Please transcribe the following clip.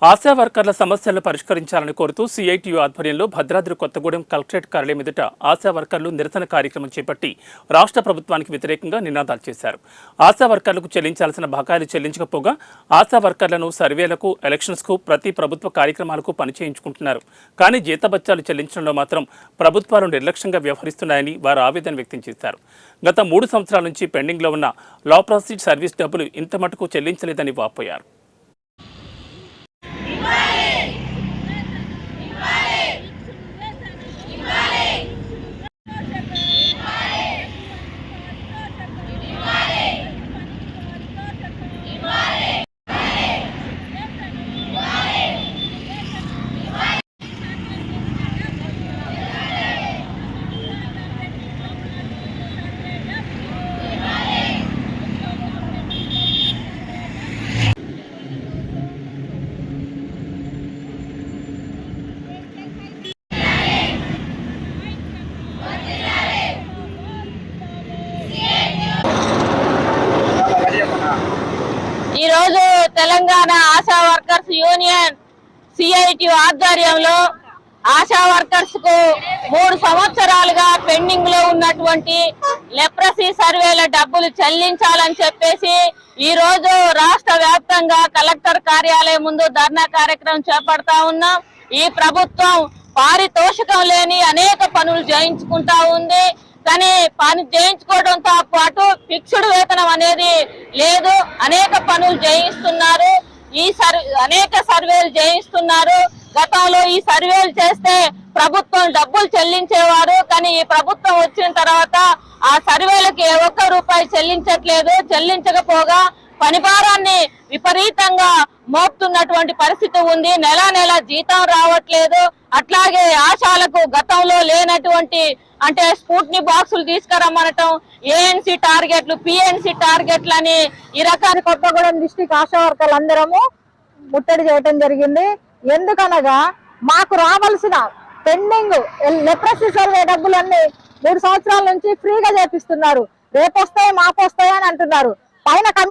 ఆశా వర్కర్ల సమస్యలను పరిష్కరించాలని కోరుతూ సిఐటియు ఆధ్వర్యంలో భద్రాద్రి కొత్తగూడెం కలెక్టరేట్ కార్యాలయం ఎదుట ఆశా వర్కర్లు నిరసన కార్యక్రమం చేపట్టి రాష్ట్ర ప్రభుత్వానికి వ్యతిరేకంగా నినాదాలు చేశారు. ఆశా వర్కర్లకు చెల్లించాల్సిన బకాయిలు చెల్లించకపోగా ఆశా వర్కర్లను సర్వేలకు, ఎలక్షన్స్కు, ప్రతి ప్రభుత్వ కార్యక్రమాలకు పనిచేయించుకుంటున్నారు. కానీ జీతబత్యాలు చెల్లించడంలో మాత్రం ప్రభుత్వాలు నిర్లక్ష్యంగా వ్యవహరిస్తున్నాయని వారు ఆవేదన వ్యక్తం చేశారు. గత 3 సంవత్సరాల నుంచి పెండింగ్లో ఉన్న లా ప్రాసిడ్ సర్వీస్ డబ్బులు ఇంత మటుకు చెల్లించలేదని వాపోయారు. ఈ రోజు Telangana ASHA workers union CIT ఆధ్వర్యంలో ఆశా వర్కర్స్ కు 3 సంవత్సరాలుగా పెండింగ్ లో ఉన్నటువంటి లెప్రసీ సర్వేల డబ్బులు చెల్లించాలని చెప్పేసి ఈ రోజు రాష్ట్ర వ్యాప్తంగా కలెక్టర్ కార్యాలయం ముందు ధర్నా కార్యక్రమం చేపడతా ఉన్నాం. ఈ ప్రభుత్వం పారితోషికం లేని అనేక పనులు చేయించుకుంటా ఉంది. కానీ పని చేయించుకోవడంతో పాటు ఫిక్స్డ్ వేతనం అనేది లేదు. అనేక పనులు చేయిస్తున్నారు, అనేక సర్వేలు చేయిస్తున్నారు. గతంలో ఈ సర్వేలు చేస్తే ప్రభుత్వం డబ్బులు చెల్లించేవారు. కానీ ఈ ప్రభుత్వం వచ్చిన తర్వాత ఆ సర్వేలకి ఏ ఒక్క రూపాయి చెల్లించట్లేదు. చెల్లించకపోగా పనిభారాన్ని విపరీతంగా మోపుతున్నటువంటి పరిస్థితి ఉంది. నెల నెల జీతం రావట్లేదు. అట్లాగే ఆశాలకు గతంలో లేనటువంటి అంటే స్కూట్ని బాక్సులు తీసుకురమ్మనటం, ఏఎన్సీ టార్గెట్లు, పిఎన్సీ టార్గెట్లు అని ఈ రకాన్ని కొత్తగూడెం డిస్ట్రిక్ట్ ఆశా వర్కర్లు అందరము ముట్టడి చేయడం జరిగింది. ఎందుకనగా మాకు రావాల్సిన పెండింగ్ లెప్రసీ సర్వే డబ్బులన్నీ 3 సంవత్సరాల నుంచి ఫ్రీగా చేపిస్తున్నారు. రేపు వస్తాయి, మాకు వస్తాయి అని అంటున్నారు. పైన